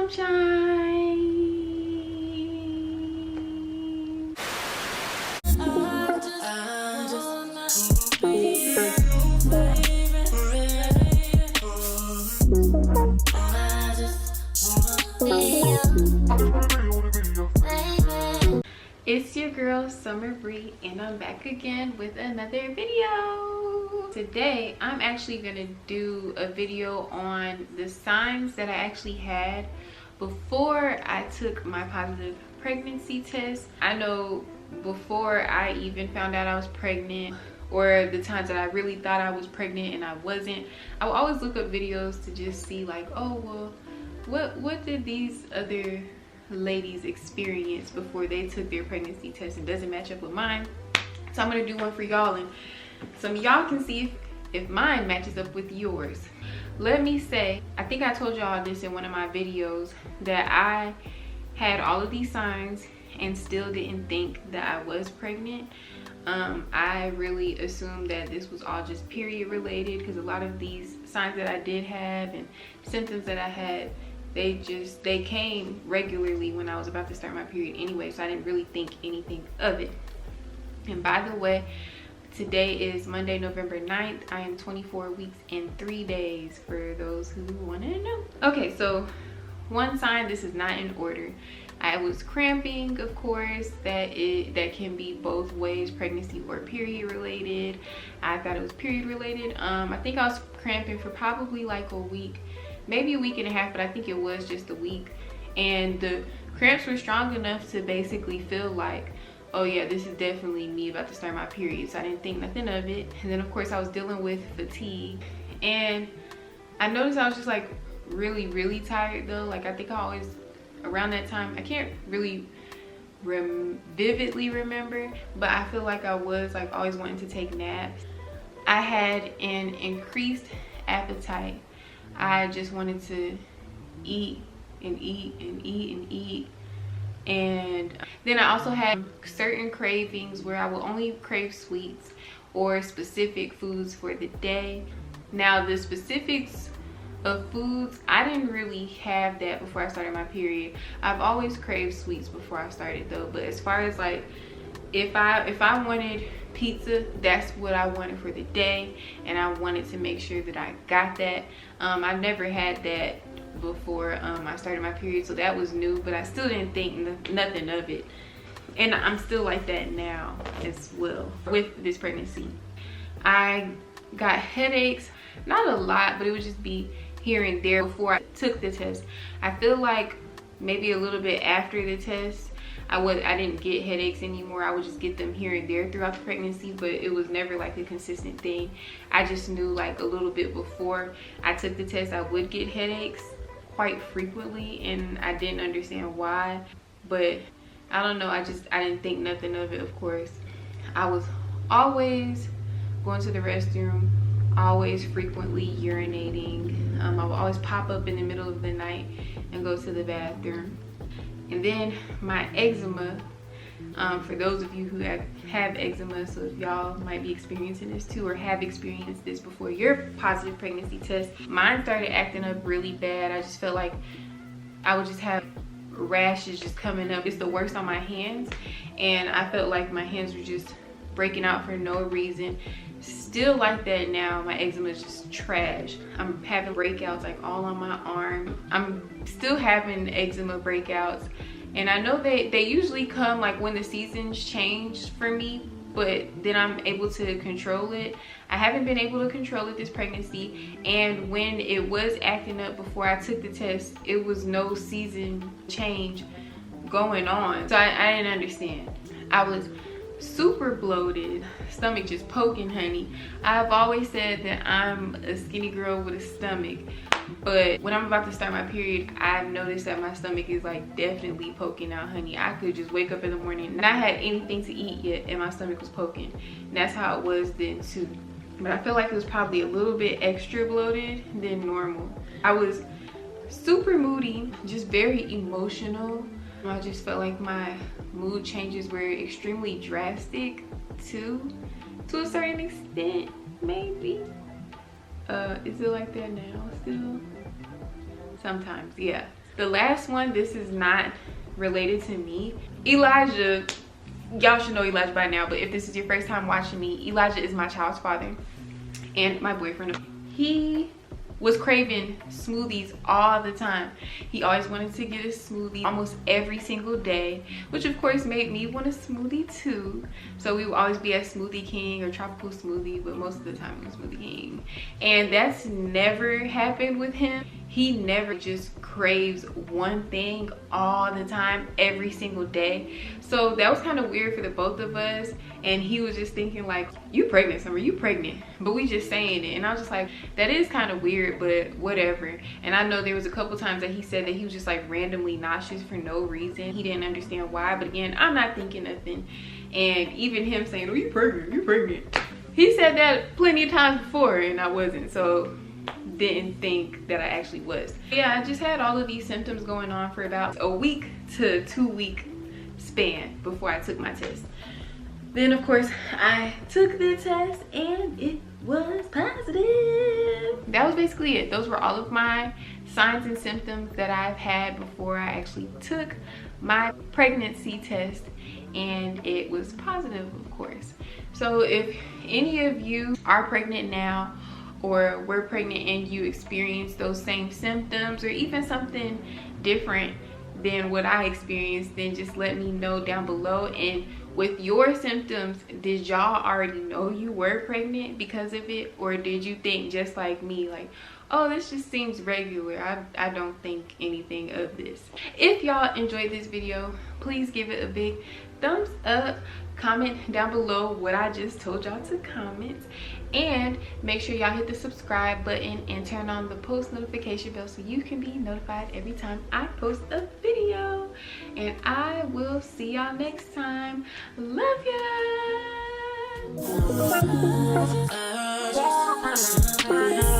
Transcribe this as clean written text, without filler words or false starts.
sunshine. It's your girl Summer Bree, and I'm back again with another video. Today I'm actually gonna do a video on the signs that I actually had before I took my positive pregnancy test. I know before I even found out I was pregnant, or the times that I really thought I was pregnant and I wasn't, I would always look up videos to just see like, oh well, what did these other ladies experience before they took their pregnancy test, and doesn't match up with mine. So I'm gonna do one for y'all, and some of y'all can see if mine matches up with yours. Let me say, I think I told y'all this in one of my videos, that I had all of these signs and still didn't think that I was pregnant. I really assumed that this was all just period related, because a lot of these signs that I did have and symptoms that I had, they came regularly when I was about to start my period anyway, so I didn't really think anything of it. And by the way, today is Monday, November 9th. I am 24 weeks and 3 days, for those who want to know. Okay, so one sign, this is not in order. I was cramping, of course. That can be both ways, pregnancy or period related. I thought it was period related. I think I was cramping for probably like a week, maybe a week and a half, but I think it was just a week. And the cramps were strong enough to basically feel like, oh yeah, this is definitely me about to start my period. So I didn't think nothing of it. And then of course I was dealing with fatigue, and I noticed I was just like really tired though. Like I think I always, around that time, I can't really vividly remember, but I feel like I was like always wanting to take naps. I had an increased appetite. I just wanted to eat and eat and eat and eat. And then I also had certain cravings where I will only crave sweets or specific foods for the day. Now the specifics of foods, I didn't really have that before I started my period. I've always craved sweets before I started though, but as far as like, if I wanted pizza, that's what I wanted for the day, and I wanted to make sure that I got that. I never had that before I started my period, so that was new, but I still didn't think nothing of it. And I'm still like that now as well with this pregnancy. I got headaches, not a lot, but it would just be here and there before I took the test. I feel like maybe a little bit after the test, I didn't get headaches anymore. I would just get them here and there throughout the pregnancy, but it was never like a consistent thing. I just knew like a little bit before I took the test I would get headaches quite frequently, and I didn't understand why, but I don't know, I didn't think nothing of it. Of course, I was always going to the restroom, always frequently urinating. I would always pop up in the middle of the night and go to the bathroom. And then my eczema, for those of you who have eczema, so if y'all might be experiencing this too, or have experienced this before your positive pregnancy test, mine started acting up really bad. I just felt like I would just have rashes just coming up. It's the worst on my hands, and I felt like my hands were just breaking out for no reason. Still like that now. My eczema is just trash. I'm having breakouts like all on my arm. I'm still having eczema breakouts, and I know they usually come like when the seasons change for me, but then I'm able to control it. I haven't been able to control it this pregnancy, and when it was acting up before I took the test, it was no season change going on, so I didn't understand. I was super bloated, stomach just poking, honey. I've always said that I'm a skinny girl with a stomach, but when I'm about to start my period, I've noticed that my stomach is like definitely poking out, honey. I could just wake up in the morning and not had anything to eat yet, and my stomach was poking. And that's how it was then too. But I feel like it was probably a little bit extra bloated than normal. I was super moody, just very emotional. I just felt like my mood changes were extremely drastic too, to a certain extent, maybe. Is it like that now still? Sometimes, yeah. The last one, this is not related to me. Elijah, y'all should know Elijah by now, but if this is your first time watching me, Elijah is my child's father and my boyfriend. He was craving smoothies all the time. He always wanted to get a smoothie almost every single day, which of course made me want a smoothie too. So we would always be at Smoothie King or Tropical Smoothie, but most of the time it was Smoothie King. And that's never happened with him. He never just craves one thing all the time, every single day. So that was kind of weird for the both of us. And he was just thinking like, you pregnant, Summer, you pregnant. But we just saying it. And I was just like, that is kind of weird, but whatever. And I know there was a couple times that he said that he was just like randomly nauseous for no reason. He didn't understand why, but again, I'm not thinking nothing. And even him saying, oh, you pregnant, you pregnant. He said that plenty of times before and I wasn't, so didn't think that I actually was. Yeah, I just had all of these symptoms going on for about a week to 2 week span before I took my test. Then of course I took the test and it was positive. That was basically it. Those were all of my signs and symptoms that I've had before I actually took my pregnancy test, and it was positive, of course. So if any of you are pregnant now, or were pregnant and you experienced those same symptoms, or even something different than what I experienced, then just let me know down below. And with your symptoms, did y'all already know you were pregnant because of it, or did you think just like me, like, oh, this just seems regular, I don't think anything of this? If y'all enjoyed this video, please give it a big thumbs up. Comment down below what I just told y'all to comment, and make sure y'all hit the subscribe button and turn on the post notification bell so you can be notified every time I post a video. And I will see y'all next time. Love ya.